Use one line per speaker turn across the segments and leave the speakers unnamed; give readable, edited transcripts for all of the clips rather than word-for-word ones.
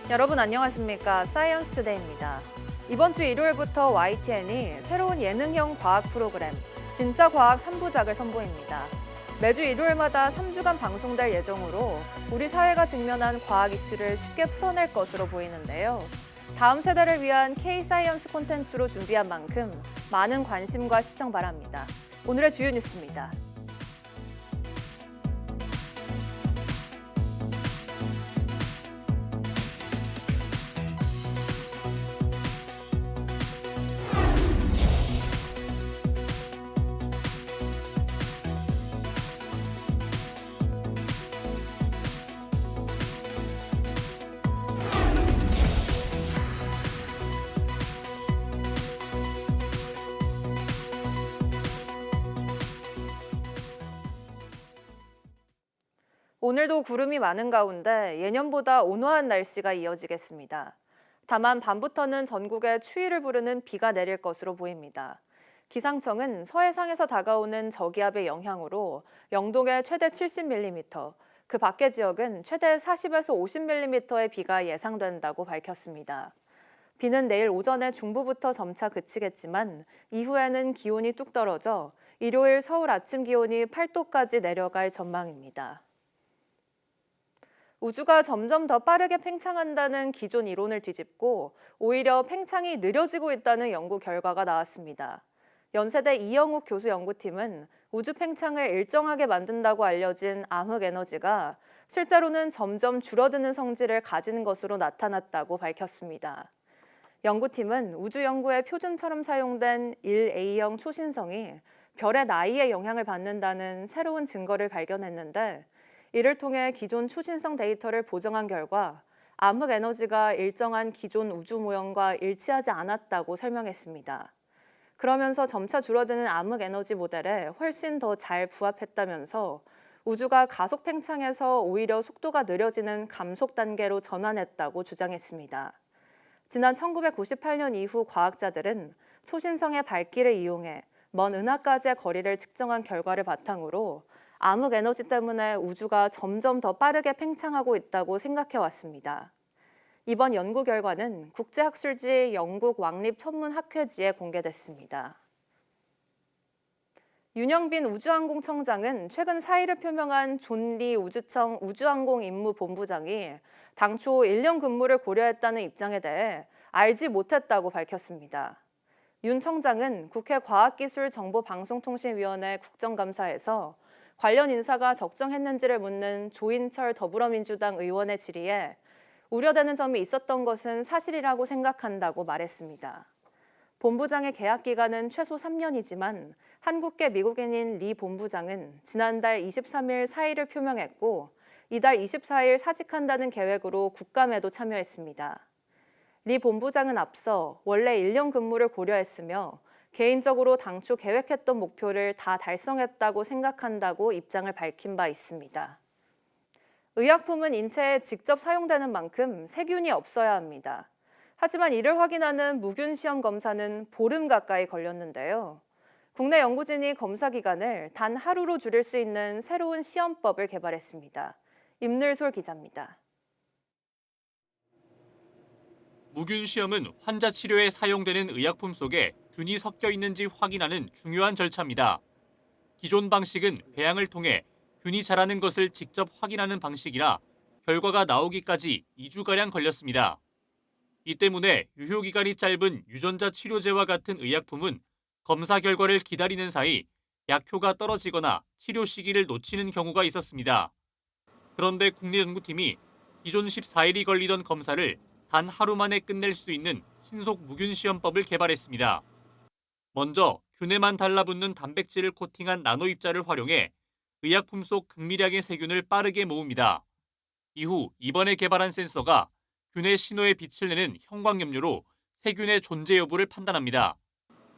여러분 안녕하십니까? 사이언스 투데이입니다. 이번 주 일요일부터 YTN이 새로운 예능형 과학 프로그램 진짜 과학 3부작을 선보입니다. 매주 일요일마다 3주간 방송될 예정으로 우리 사회가 직면한 과학 이슈를 쉽게 풀어낼 것으로 보이는데요. 다음 세대를 위한 K-사이언스 콘텐츠로 준비한 만큼 많은 관심과 시청 바랍니다. 오늘의 주요 뉴스입니다. 오늘도 구름이 많은 가운데 예년보다 온화한 날씨가 이어지겠습니다. 다만 밤부터는 전국에 추위를 부르는 비가 내릴 것으로 보입니다. 기상청은 서해상에서 다가오는 저기압의 영향으로 영동에 최대 70mm, 그 밖의 지역은 최대 40에서 50mm의 비가 예상된다고 밝혔습니다. 비는 내일 오전에 중부부터 점차 그치겠지만 이후에는 기온이 뚝 떨어져 일요일 서울 아침 기온이 8도까지 내려갈 전망입니다. 우주가 점점 더 빠르게 팽창한다는 기존 이론을 뒤집고 오히려 팽창이 느려지고 있다는 연구 결과가 나왔습니다. 연세대 이영욱 교수 연구팀은 우주 팽창을 일정하게 만든다고 알려진 암흑 에너지가 실제로는 점점 줄어드는 성질을 가지는 것으로 나타났다고 밝혔습니다. 연구팀은 우주 연구의 표준처럼 사용된 1A형 초신성이 별의 나이에 영향을 받는다는 새로운 증거를 발견했는데 이를 통해 기존 초신성 데이터를 보정한 결과 암흑 에너지가 일정한 기존 우주 모형과 일치하지 않았다고 설명했습니다. 그러면서 점차 줄어드는 암흑 에너지 모델에 훨씬 더 잘 부합했다면서 우주가 가속 팽창에서 오히려 속도가 느려지는 감속 단계로 전환했다고 주장했습니다. 지난 1998년 이후 과학자들은 초신성의 밝기를 이용해 먼 은하까지의 거리를 측정한 결과를 바탕으로 암흑 에너지 때문에 우주가 점점 더 빠르게 팽창하고 있다고 생각해왔습니다. 이번 연구 결과는 국제학술지 영국 왕립천문학회지에 공개됐습니다. 윤영빈 우주항공청장은 최근 사의를 표명한 존 리 우주청 우주항공임무본부장이 당초 1년 근무를 고려했다는 입장에 대해 알지 못했다고 밝혔습니다. 윤 청장은 국회 과학기술정보방송통신위원회 국정감사에서 관련 인사가 적정했는지를 묻는 조인철 더불어민주당 의원의 질의에 우려되는 점이 있었던 것은 사실이라고 생각한다고 말했습니다. 본부장의 계약 기간은 최소 3년이지만 한국계 미국인인 리 본부장은 지난달 23일 사의를 표명했고 이달 24일 사직한다는 계획으로 국감에도 참여했습니다. 리 본부장은 앞서 원래 1년 근무를 고려했으며 개인적으로 당초 계획했던 목표를 다 달성했다고 생각한다고 입장을 밝힌 바 있습니다. 의약품은 인체에 직접 사용되는 만큼 세균이 없어야 합니다. 하지만 이를 확인하는 무균 시험 검사는 보름 가까이 걸렸는데요. 국내 연구진이 검사 기간을 단 하루로 줄일 수 있는 새로운 시험법을 개발했습니다. 임늘솔 기자입니다.
무균 시험은 환자 치료에 사용되는 의약품 속에 균이 섞여 있는지 확인하는 중요한 절차입니다. 기존 방식은 배양을 통해 균이 자라는 것을 직접 확인하는 방식이라 결과가 나오기까지 2주가량 걸렸습니다. 이 때문에 유효기간이 짧은 유전자 치료제와 같은 의약품은 검사 결과를 기다리는 사이 약효가 떨어지거나 치료 시기를 놓치는 경우가 있었습니다. 그런데 국내 연구팀이 기존 14일이 걸리던 검사를 단 하루 만에 끝낼 수 있는 신속 무균 시험법을 개발했습니다. 먼저 균에만 달라붙는 단백질을 코팅한 나노 입자를 활용해 의약품 속 극미량의 세균을 빠르게 모읍니다. 이후 이번에 개발한 센서가 균의 신호에 빛을 내는 형광염료로 세균의 존재 여부를 판단합니다.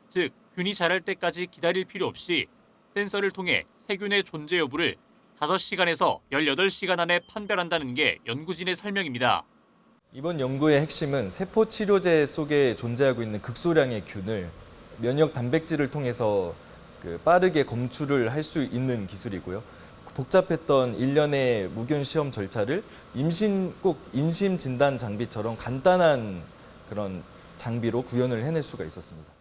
즉, 균이 자랄 때까지 기다릴 필요 없이 센서를 통해 세균의 존재 여부를 5시간에서 18시간 안에 판별한다는 게 연구진의 설명입니다.
이번 연구의 핵심은 세포 치료제 속에 존재하고 있는 극소량의 균을 면역 단백질을 통해서 빠르게 검출을 할 수 있는 기술이고요. 복잡했던 일련의 무균 시험 절차를 꼭 인심 진단 장비처럼 간단한 그런 장비로 구현을 해낼 수가 있었습니다.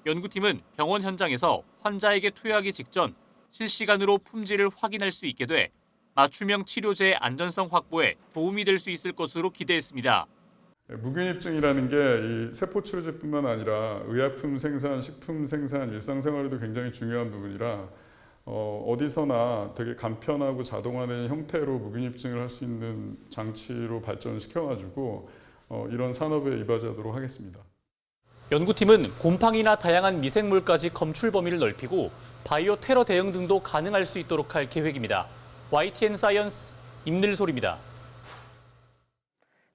연구팀은 병원 현장에서 환자에게 투여하기 직전 실시간으로 품질을 확인할 수 있게 돼 맞춤형 치료제의 안전성 확보에 도움이 될 수 있을 것으로 기대했습니다.
무균입증이라는 게 이 세포 치료제뿐만 아니라 의약품 생산, 식품 생산, 일상생활에도 굉장히 중요한 부분이라 어디서나 되게 간편하고 자동화된 형태로 무균입증을 할 수 있는 장치로 발전시켜가지고 이런 산업에 이바지하도록 하겠습니다.
연구팀은 곰팡이나 다양한 미생물까지 검출 범위를 넓히고 바이오 테러 대응 등도 가능할 수 있도록 할 계획입니다. YTN 사이언스 임늘솔입니다.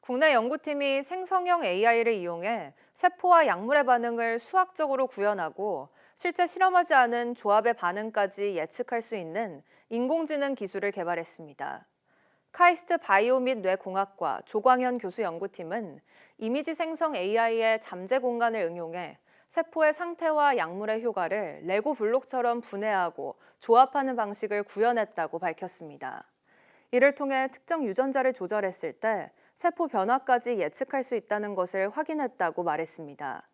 국내 연구팀이 생성형 AI를 이용해 세포와 약물의 반응을 수학적으로 구현하고 실제 실험하지 않은 조합의 반응까지 예측할 수 있는 인공지능 기술을 개발했습니다. 카이스트 바이오 및 뇌공학과 조광현 교수 연구팀은 이미지 생성 AI의 잠재 공간을 응용해 세포의 상태와 약물의 효과를 레고 블록처럼 분해하고 조합하는 방식을 구현했다고 밝혔습니다. 이를 통해 특정 유전자를 조절했을 때 세포 변화까지 예측할 수 있다는 것을 확인했다고 말했습니다.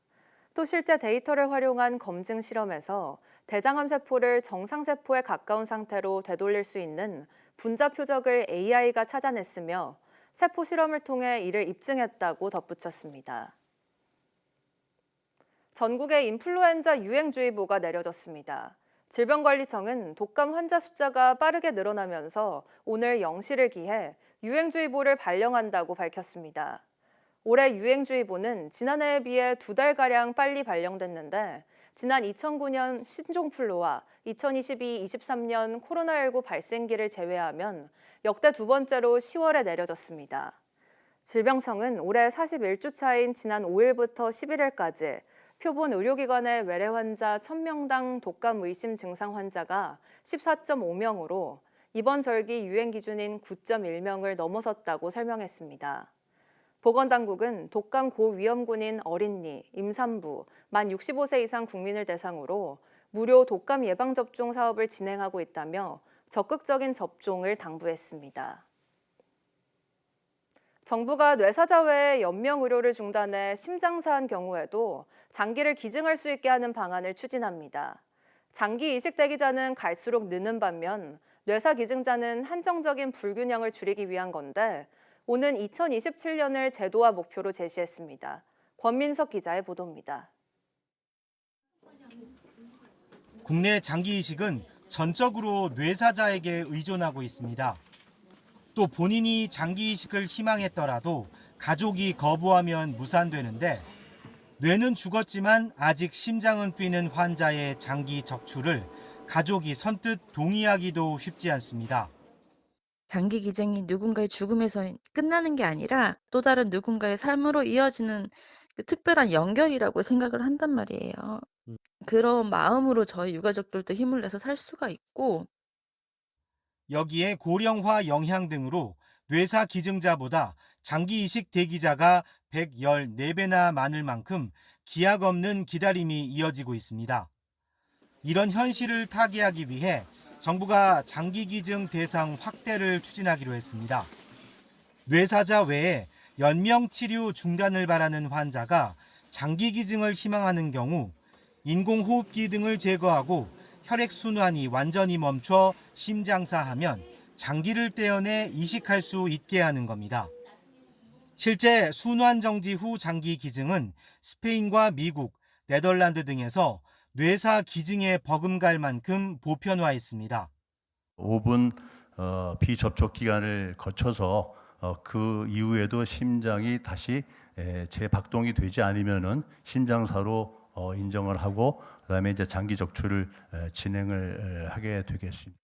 또 실제 데이터를 활용한 검증 실험에서 대장암 세포를 정상세포에 가까운 상태로 되돌릴 수 있는 분자 표적을 AI가 찾아냈으며 세포 실험을 통해 이를 입증했다고 덧붙였습니다. 전국에 인플루엔자 유행주의보가 내려졌습니다. 질병관리청은 독감 환자 숫자가 빠르게 늘어나면서 오늘 0시를 기해 유행주의보를 발령한다고 밝혔습니다. 올해 유행주의보는 지난해에 비해 2달가량 빨리 발령됐는데 지난 2009년 신종플루와 2022-23년 코로나19 발생기를 제외하면 역대 두 번째로 10월에 내려졌습니다. 질병청은 올해 41주 차인 지난 5일부터 11일까지 표본 의료기관의 외래 환자 1000명당 독감 의심 증상 환자가 14.5명으로 이번 절기 유행 기준인 9.1명을 넘어섰다고 설명했습니다. 보건당국은 독감 고위험군인 어린이, 임산부, 만 65세 이상 국민을 대상으로 무료 독감 예방접종 사업을 진행하고 있다며 적극적인 접종을 당부했습니다. 정부가 뇌사자 외에 연명 의료를 중단해 심장사한 경우에도 장기를 기증할 수 있게 하는 방안을 추진합니다. 장기 이식 대기자는 갈수록 느는 반면 뇌사 기증자는 한정적인 불균형을 줄이기 위한 건데 오는 2027년을 제도화 목표로 제시했습니다. 권민석 기자의 보도입니다.
국내 장기 이식은 전적으로 뇌사자에게 의존하고 있습니다. 또 본인이 장기 이식을 희망했더라도 가족이 거부하면 무산되는데 뇌는 죽었지만 아직 심장은 뛰는 환자의 장기 적출을 가족이 선뜻 동의하기도 쉽지 않습니다.
장기 기증이 누군가의 죽음에서 끝나는 게 아니라 또 다른 누군가의 삶으로 이어지는 그 특별한 연결이라고 생각을 한단 말이에요. 그런 마음으로 저희 유가족들도 힘을 내서 살 수가 있고
여기에 고령화 영향 등으로 뇌사 기증자보다 장기 이식 대기자가 114배나 많을 만큼 기약 없는 기다림이 이어지고 있습니다. 이런 현실을 타개하기 위해 정부가 장기 기증 대상 확대를 추진하기로 했습니다. 뇌사자 외에 연명 치료 중단을 바라는 환자가 장기 기증을 희망하는 경우 인공호흡기 등을 제거하고 혈액순환이 완전히 멈춰 심장사하면 장기를 떼어내 이식할 수 있게 하는 겁니다. 실제 순환 정지 후 장기 기증은 스페인과 미국, 네덜란드 등에서 뇌사 기증에 버금갈 만큼 보편화했습니다.
5분 비접촉 기간을 거쳐서 그 이후에도 심장이 다시 재박동이 되지 않으면은 심장사로 인정을 하고 그다음에 이제 장기 적출을 진행을 하게 되겠습니다.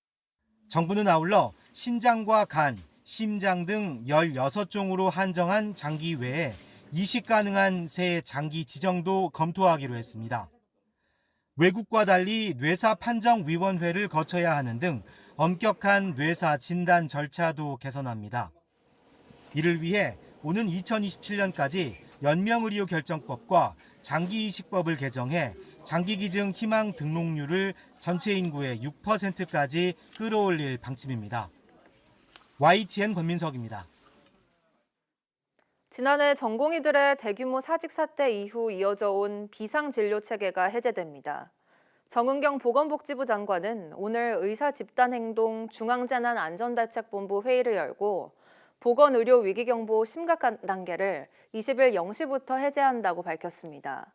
정부는 아울러 신장과 간, 심장 등 16종으로 한정한 장기 외에 이식 가능한 새 장기 지정도 검토하기로 했습니다. 외국과 달리 뇌사 판정위원회를 거쳐야 하는 등 엄격한 뇌사 진단 절차도 개선합니다. 이를 위해 오는 2027년까지 연명의료 결정법과 장기이식법을 개정해 장기기증 희망 등록률을 전체 인구의 6%까지 끌어올릴 방침입니다. YTN 권민석입니다.
지난해 전공의들의 대규모 사직 사태 이후 이어져 온 비상진료 체계가 해제됩니다. 정은경 보건복지부 장관은 오늘 의사집단행동 중앙재난안전대책본부 회의를 열고 보건의료 위기경보 심각한 단계를 20일 0시부터 해제한다고 밝혔습니다.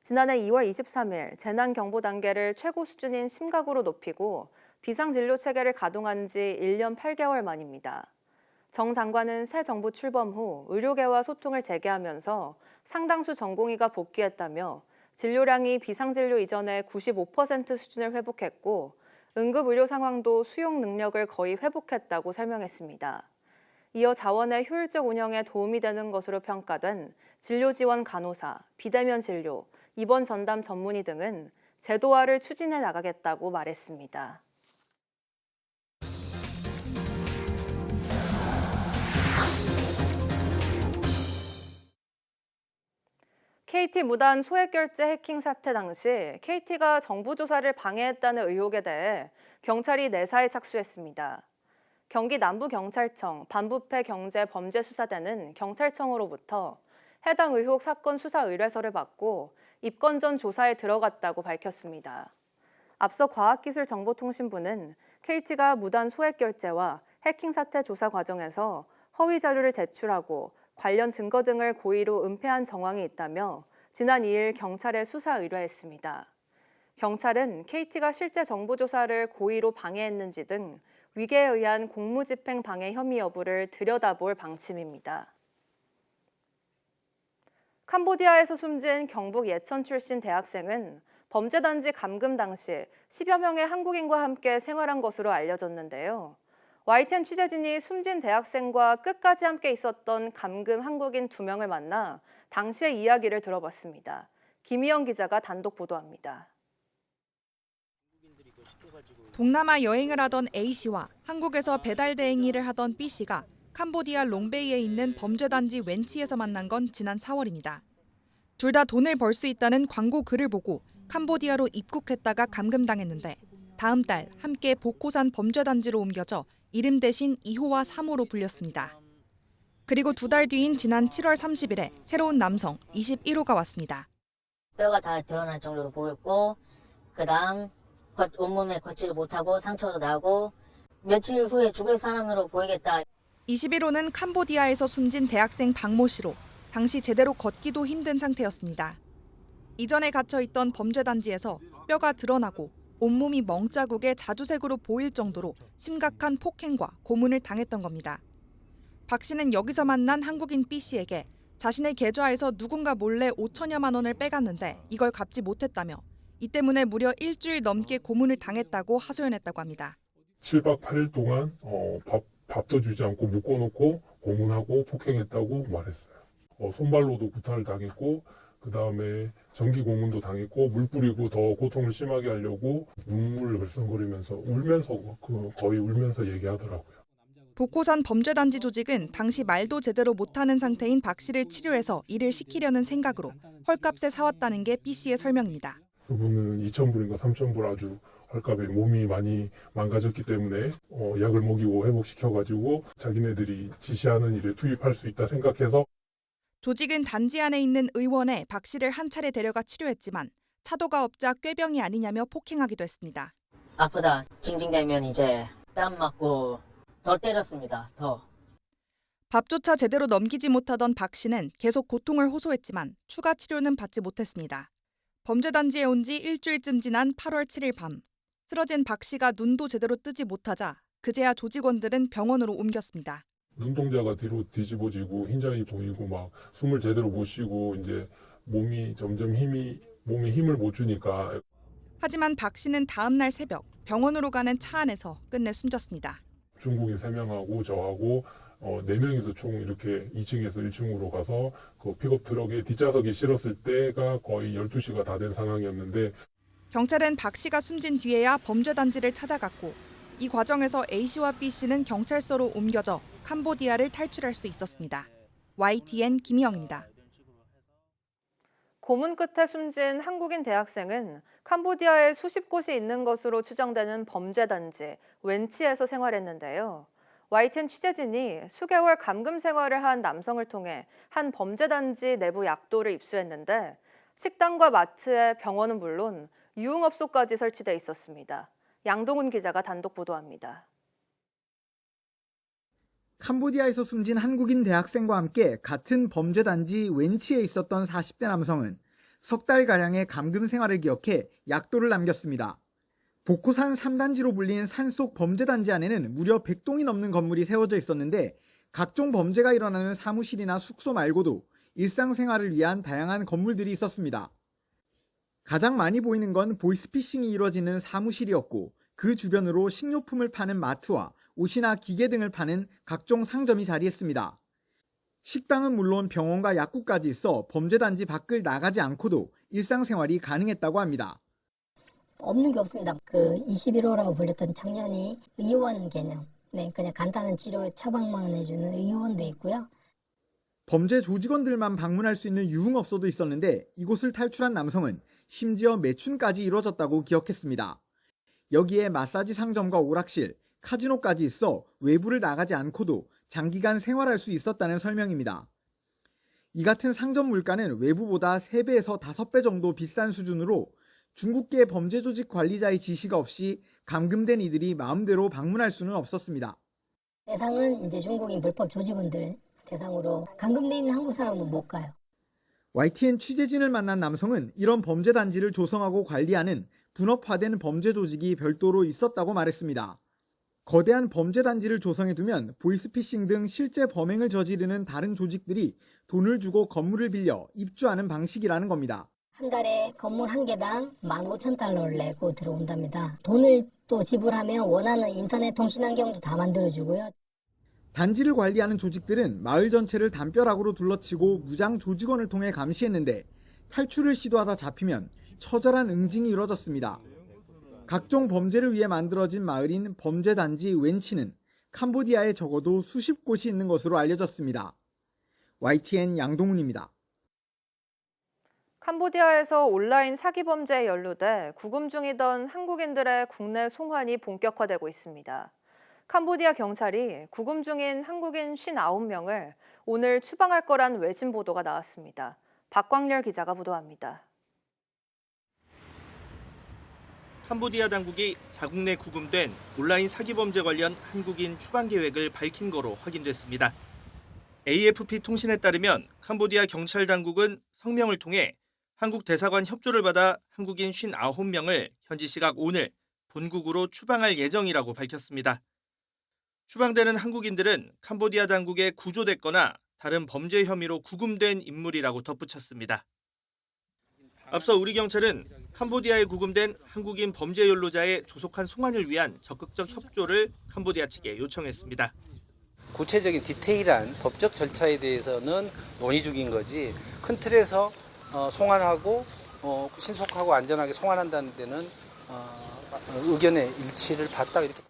지난해 2월 23일 재난경보 단계를 최고 수준인 심각으로 높이고 비상진료 체계를 가동한 지 1년 8개월 만입니다. 정 장관은 새 정부 출범 후 의료계와 소통을 재개하면서 상당수 전공의가 복귀했다며 진료량이 비상진료 이전의 95% 수준을 회복했고 응급의료 상황도 수용 능력을 거의 회복했다고 설명했습니다. 이어 자원의 효율적 운영에 도움이 되는 것으로 평가된 진료지원 간호사, 비대면 진료, 입원 전담 전문의 등은 제도화를 추진해 나가겠다고 말했습니다. KT 무단 소액결제 해킹 사태 당시 KT가 정부 조사를 방해했다는 의혹에 대해 경찰이 내사에 착수했습니다. 경기 남부경찰청 반부패 경제범죄수사대는 경찰청으로부터 해당 의혹 사건 수사 의뢰서를 받고 입건 전 조사에 들어갔다고 밝혔습니다. 앞서 과학기술정보통신부는 KT가 무단 소액결제와 해킹 사태 조사 과정에서 허위 자료를 제출하고 관련 증거 등을 고의로 은폐한 정황이 있다며 지난 2일 경찰에 수사 의뢰했습니다. 경찰은 KT가 실제 정보 조사를 고의로 방해했는지 등 위계에 의한 공무집행 방해 혐의 여부를 들여다볼 방침입니다. 캄보디아에서 숨진 경북 예천 출신 대학생은 범죄단지 감금 당시 10여 명의 한국인과 함께 생활한 것으로 알려졌는데요. YTN 취재진이 숨진 대학생과 끝까지 함께 있었던 감금 한국인 2명을 만나 당시의 이야기를 들어봤습니다. 김희영 기자가 단독 보도합니다.
동남아 여행을 하던 A씨와 한국에서 배달 대행 일을 하던 B씨가 캄보디아 롱베이에 있는 범죄단지 웬치에서 만난 건 지난 4월입니다. 둘 다 돈을 벌 수 있다는 광고 글을 보고 캄보디아로 입국했다가 감금당했는데 다음 달 함께 보코산 범죄단지로 옮겨져 이름 대신 2호와 3호로 불렸습니다. 그리고 2달 뒤인 지난 7월 30일에 새로운 남성 21호가 왔습니다.
뼈가 다 드러날 정도로 보였고 그다음 온몸에 걷지를 못하고 상처도 나고 며칠 후에 죽을 사람으로 보이겠다.
21호는 캄보디아에서 숨진 대학생 박모 씨로 당시 제대로 걷기도 힘든 상태였습니다. 이전에 갇혀있던 범죄단지에서 뼈가 드러나고 온몸이 멍자국에 자주색으로 보일 정도로 심각한 폭행과 고문을 당했던 겁니다. 박 씨는 여기서 만난 한국인 B 씨에게 자신의 계좌에서 누군가 몰래 5천여만 원을 빼갔는데 이걸 갚지 못했다며 이 때문에 무려 일주일 넘게 고문을 당했다고 하소연했다고 합니다.
7박 8일 동안 밥도 주지 않고 묶어놓고 고문하고 폭행했다고 말했어요. 손발로도 구타를 당했고 그 다음에 전기 고문도 당했고 물 뿌리고 더 고통을 심하게 하려고 눈물을 글썽거리면서 거의 울면서 얘기하더라고요.
보코산 범죄단지 조직은 당시 말도 제대로 못하는 상태인 박 씨를 치료해서 일을 시키려는 생각으로 헐값에 사왔다는 게 B 씨의 설명입니다.
그분은 2,000불인가 3,000불 아주 헐값에 몸이 많이 망가졌기 때문에 약을 먹이고 회복시켜가지고 자기네들이 지시하는 일에 투입할 수 있다 생각해서
조직은 단지 안에 있는 의원에 박 씨를 한 차례 데려가 치료했지만 차도가 없자 꾀병이 아니냐며 폭행하기도 했습니다.
아프다 징징대면 이제 뺨 맞고 더 때렸습니다. 더.
밥조차 제대로 넘기지 못하던 박 씨는 계속 고통을 호소했지만 추가 치료는 받지 못했습니다. 범죄단지에 온 지 일주일쯤 지난 8월 7일 밤 쓰러진 박 씨가 눈도 제대로 뜨지 못하자 그제야 조직원들은 병원으로 옮겼습니다.
눈동자가 뒤로 뒤집어지고 흰자이 보이고 막 숨을 제대로 못 쉬고 이제 몸이 점점 몸에 힘을 못 주니까.
하지만 박 씨는 다음 날 새벽 병원으로 가는 차 안에서 끝내 숨졌습니다.
중국인 3명하고 저하고 4명이서 총 이렇게 2층에서 1층으로 가서 그 픽업 트럭에 뒷좌석에 실었을 때가 거의 12시가 다 된 상황이었는데
경찰은 박 씨가 숨진 뒤에야 범죄단지를 찾아갔고 이 과정에서 A씨와 B씨는 경찰서로 옮겨져 캄보디아를 탈출할 수 있었습니다. YTN 김희영입니다.
고문 끝에 숨진 한국인 대학생은 캄보디아에 수십 곳이 있는 것으로 추정되는 범죄단지 웬치에서 생활했는데요. YTN 취재진이 수개월 감금 생활을 한 남성을 통해 한 범죄단지 내부 약도를 입수했는데 식당과 마트에 병원은 물론 유흥업소까지 설치돼 있었습니다. 양동훈 기자가 단독 보도합니다.
캄보디아에서 숨진 한국인 대학생과 함께 같은 범죄단지 웬치에 있었던 40대 남성은 석 달가량의 감금 생활을 기억해 약도를 남겼습니다. 보코산 3단지로 불린 산속 범죄단지 안에는 무려 100동이 넘는 건물이 세워져 있었는데 각종 범죄가 일어나는 사무실이나 숙소 말고도 일상생활을 위한 다양한 건물들이 있었습니다. 가장 많이 보이는 건 보이스피싱이 이루어지는 사무실이었고 그 주변으로 식료품을 파는 마트와 옷이나 기계 등을 파는 각종 상점이 자리했습니다. 식당은 물론 병원과 약국까지 있어 범죄단지 밖을 나가지 않고도 일상생활이 가능했다고 합니다.
없는 게 없습니다. 그 21호라고 불렸던 청년이 의원 개념, 그냥 간단한 치료 처방만 해주는 의원도 있고요.
범죄 조직원들만 방문할 수 있는 유흥업소도 있었는데 이곳을 탈출한 남성은 심지어 매춘까지 이루어졌다고 기억했습니다. 여기에 마사지 상점과 오락실, 카지노까지 있어 외부를 나가지 않고도 장기간 생활할 수 있었다는 설명입니다. 이 같은 상점 물가는 외부보다 3배에서 5배 정도 비싼 수준으로 중국계 범죄 조직 관리자의 지시가 없이 감금된 이들이 마음대로 방문할 수는 없었습니다.
대상은 이제 중국인 불법 조직원들 대상으로 감금돼 있는 한국 사람은 못 가요.
YTN 취재진을 만난 남성은 이런 범죄 단지를 조성하고 관리하는 분업화된 범죄 조직이 별도로 있었다고 말했습니다. 거대한 범죄 단지를 조성해두면 보이스피싱 등 실제 범행을 저지르는 다른 조직들이 돈을 주고 건물을 빌려 입주하는 방식이라는 겁니다.
한 달에 건물 한 개당 15,000달러를 내고 들어온답니다. 돈을 또 지불하면 원하는 인터넷 통신 환경도 다 만들어주고요.
단지를 관리하는 조직들은 마을 전체를 담벼락으로 둘러치고 무장 조직원을 통해 감시했는데 탈출을 시도하다 잡히면 처절한 응징이 이루어졌습니다. 각종 범죄를 위해 만들어진 마을인 범죄단지 웬치는 캄보디아에 적어도 수십 곳이 있는 것으로 알려졌습니다. YTN 양동훈입니다.
캄보디아에서 온라인 사기 범죄에 연루돼 구금 중이던 한국인들의 국내 송환이 본격화되고 있습니다. 캄보디아 경찰이 구금 중인 한국인 59명을 오늘 추방할 거란 외신 보도가 나왔습니다. 박광렬 기자가 보도합니다.
캄보디아 당국이 자국 내 구금된 온라인 사기 범죄 관련 한국인 추방 계획을 밝힌 거로 확인됐습니다. AFP 통신에 따르면 캄보디아 경찰 당국은 성명을 통해 한국 대사관 협조를 받아 한국인 59명을 현지 시각 오늘 본국으로 추방할 예정이라고 밝혔습니다. 추방되는 한국인들은 캄보디아 당국에 구조됐거나 다른 범죄 혐의로 구금된 인물이라고 덧붙였습니다. 앞서 우리 경찰은 캄보디아에 구금된 한국인 범죄 연루자의 조속한 송환을 위한 적극적 협조를 캄보디아 측에 요청했습니다.
구체적인 디테일한 법적 절차에 대해서는 논의 중인 거지 큰 틀에서 송환하고 신속하고 안전하게 송환한다는 데는 의견의 일치를 봤다 이렇게.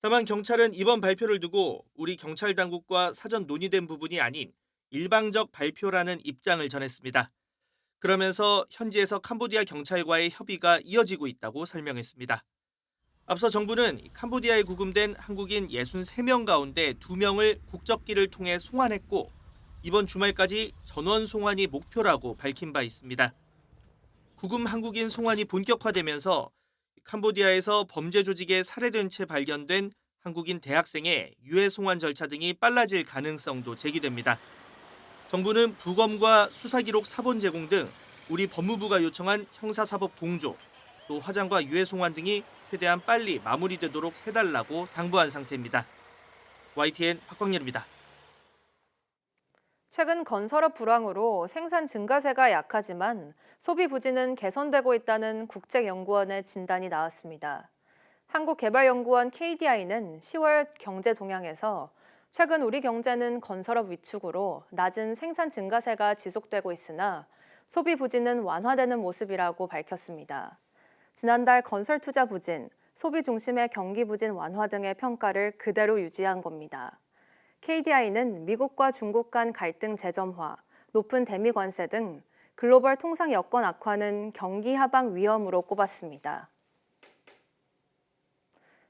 다만 경찰은 이번 발표를 두고 우리 경찰 당국과 사전 논의된 부분이 아닌 일방적 발표라는 입장을 전했습니다. 그러면서 현지에서 캄보디아 경찰과의 협의가 이어지고 있다고 설명했습니다. 앞서 정부는 캄보디아에 구금된 한국인 63명 가운데 2명을 국적기를 통해 송환했고 이번 주말까지 전원 송환이 목표라고 밝힌 바 있습니다. 구금 한국인 송환이 본격화되면서 캄보디아에서 범죄 조직에 살해된 채 발견된 한국인 대학생의 유해 송환 절차 등이 빨라질 가능성도 제기됩니다. 정부는 부검과 수사기록 사본 제공 등 우리 법무부가 요청한 형사사법 공조, 또 화장과 유해 송환 등이 최대한 빨리 마무리되도록 해달라고 당부한 상태입니다. YTN 박광렬입니다.
최근 건설업 불황으로 생산 증가세가 약하지만 소비 부진은 개선되고 있다는 국책연구원의 진단이 나왔습니다. 한국개발연구원 KDI는 10월 경제 동향에서 최근 우리 경제는 건설업 위축으로 낮은 생산 증가세가 지속되고 있으나 소비 부진은 완화되는 모습이라고 밝혔습니다. 지난달 건설 투자 부진, 소비 중심의 경기 부진 완화 등의 평가를 그대로 유지한 겁니다. KDI는 미국과 중국 간 갈등 재점화, 높은 대미 관세 등 글로벌 통상 여건 악화는 경기 하방 위험으로 꼽았습니다.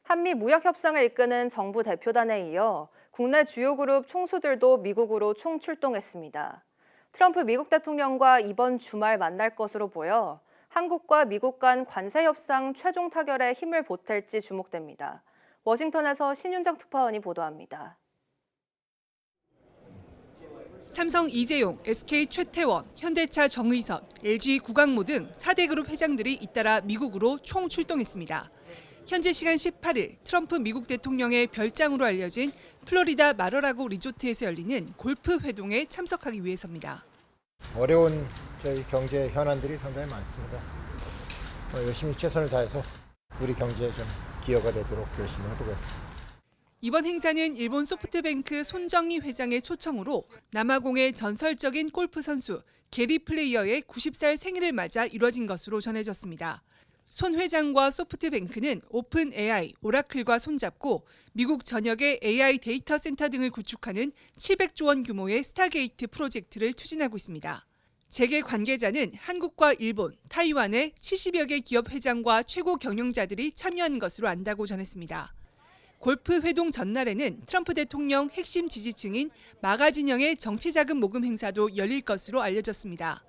한미 무역 협상을 이끄는 정부 대표단에 이어 국내 주요 그룹 총수들도 미국으로 총출동했습니다. 트럼프 미국 대통령과 이번 주말 만날 것으로 보여 한국과 미국 간 관세 협상 최종 타결에 힘을 보탤지 주목됩니다. 워싱턴에서 신윤정 특파원이 보도합니다.
삼성 이재용, SK 최태원, 현대차 정의선, LG 구강모 등 4대 그룹 회장들이 잇따라 미국으로 총출동했습니다. 현재 시간 18일 트럼프 미국 대통령의 별장으로 알려진 플로리다 마러라고 리조트에서 열리는 골프 회동에 참석하기 위해서입니다.
어려운 저희 경제 현안들이 상당히 많습니다. 열심히 최선을 다해서 우리 경제에 좀 기여가 되도록 열심히 해보겠습니다.
이번 행사는 일본 소프트뱅크 손정희 회장의 초청으로 남아공의 전설적인 골프 선수 게리 플레이어의 90살 생일을 맞아 이뤄진 것으로 전해졌습니다. 손 회장과 소프트뱅크는 오픈 AI, 오라클과 손잡고 미국 전역의 AI 데이터 센터 등을 구축하는 700조 원 규모의 스타게이트 프로젝트를 추진하고 있습니다. 재계 관계자는 한국과 일본, 타이완의 70여 개 기업 회장과 최고 경영자들이 참여한 것으로 안다고 전했습니다. 골프 회동 전날에는 트럼프 대통령 핵심 지지층인 마가 진영의 정치자금 모금 행사도 열릴 것으로 알려졌습니다.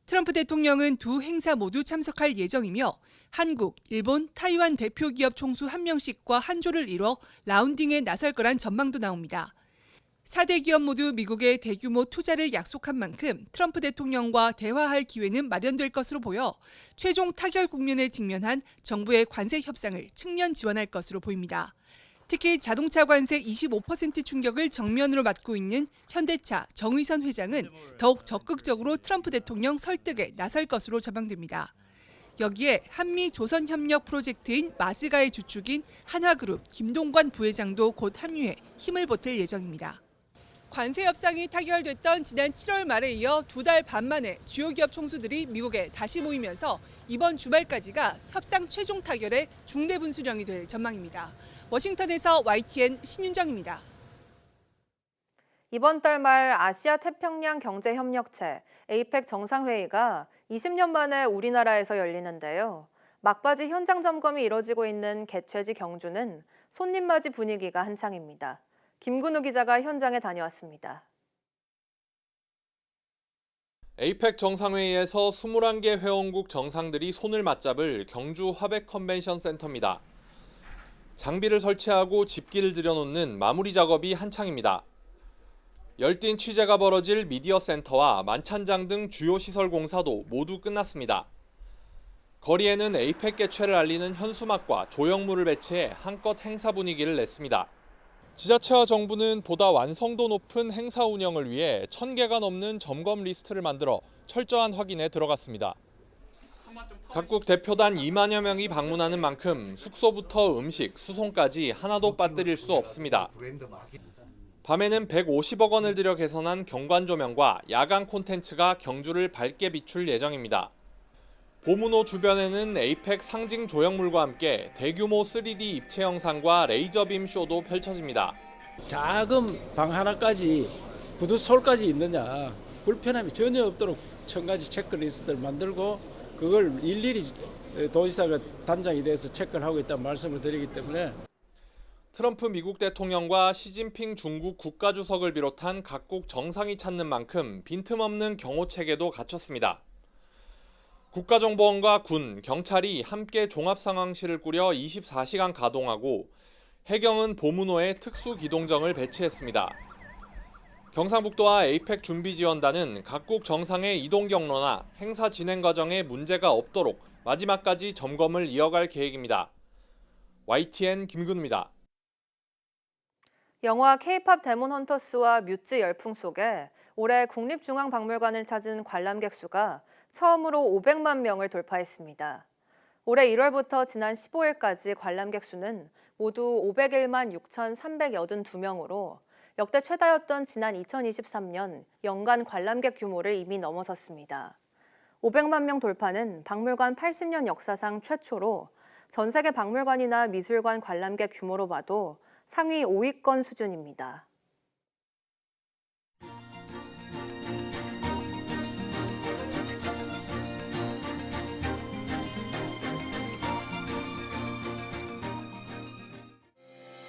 트럼프 대통령은 두 행사 모두 참석할 예정이며 한국, 일본, 타이완 대표 기업 총수 1명씩과 한조를 이뤄 라운딩에 나설 거란 전망도 나옵니다. 4대 기업 모두 미국의 대규모 투자를 약속한 만큼 트럼프 대통령과 대화할 기회는 마련될 것으로 보여 최종 타결 국면에 직면한 정부의 관세 협상을 측면 지원할 것으로 보입니다. 특히 자동차 관세 25% 충격을 정면으로 맞고 있는 현대차 정의선 회장은 더욱 적극적으로 트럼프 대통령 설득에 나설 것으로 전망됩니다. 여기에 한미 조선협력 프로젝트인 마즈가의 주축인 한화그룹 김동관 부회장도 곧 합류해 힘을 보탤 예정입니다. 관세 협상이 타결됐던 지난 7월 말에 이어 2달 반 만에 주요 기업 총수들이 미국에 다시 모이면서 이번 주말까지가 협상 최종 타결의 중대 분수령이 될 전망입니다. 워싱턴에서 YTN 신윤정입니다.
이번 달 말 아시아 태평양 경제협력체 APEC 정상회의가 20년 만에 우리나라에서 열리는데요. 막바지 현장 점검이 이뤄지고 있는 개최지 경주는 손님 맞이 분위기가 한창입니다. 김근우 기자가 현장에 다녀왔습니다.
APEC 정상회의에서 21개 회원국 정상들이 손을 맞잡을 경주 화백 컨벤션 센터입니다. 장비를 설치하고 집기를 들여놓는 마무리 작업이 한창입니다. 열띤 취재가 벌어질 미디어 센터와 만찬장 등 주요 시설 공사도 모두 끝났습니다. 거리에는 APEC 개최를 알리는 현수막과 조형물을 배치해 한껏 행사 분위기를 냈습니다. 지자체와 정부는 보다 완성도 높은 행사 운영을 위해 1000개가 넘는 점검 리스트를 만들어 철저한 확인에 들어갔습니다. 각국 대표단 2만여 명이 방문하는 만큼 숙소부터 음식, 수송까지 하나도 빠뜨릴 수 없습니다. 밤에는 150억 원을 들여 개선한 경관 조명과 야간 콘텐츠가 경주를 밝게 비출 예정입니다. 보문호 주변에는 APEC 상징 조형물과 함께 대규모 3D 입체 영상과 레이저빔 쇼도 펼쳐집니다.
작은 방 하나까지 구두 솔까지 있느냐 불편함이 전혀 없도록 1000가지 체크리스트를 만들고 그걸 일일이 도지사가 단장이 돼서 체크를 하고 있다는 말씀을 드리기 때문에
트럼프 미국 대통령과 시진핑 중국 국가주석을 비롯한 각국 정상이 찾는 만큼 빈틈없는 경호 체계도 갖췄습니다. 국가정보원과 군, 경찰이 함께 종합상황실을 꾸려 24시간 가동하고 해경은 보문호에 특수기동정을 배치했습니다. 경상북도와 APEC 준비지원단은 각국 정상의 이동 경로나 행사 진행 과정에 문제가 없도록 마지막까지 점검을 이어갈 계획입니다. YTN 김근우입니다.
영화 K-팝 데몬 헌터스와 뮤즈 열풍 속에 올해 국립중앙박물관을 찾은 관람객 수가 처음으로 500만 명을 돌파했습니다. 올해 1월부터 지난 15일까지 관람객 수는 모두 501만 6,382명으로 역대 최다였던 지난 2023년 연간 관람객 규모를 이미 넘어섰습니다. 500만 명 돌파는 박물관 80년 역사상 최초로 전 세계 박물관이나 미술관 관람객 규모로 봐도 상위 5위권 수준입니다.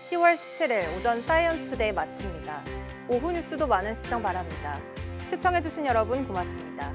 (10월 17일) 오전 사이언스 투데이 마칩니다. 오후 뉴스도 많은 시청 바랍니다. 시청해주신 여러분 고맙습니다.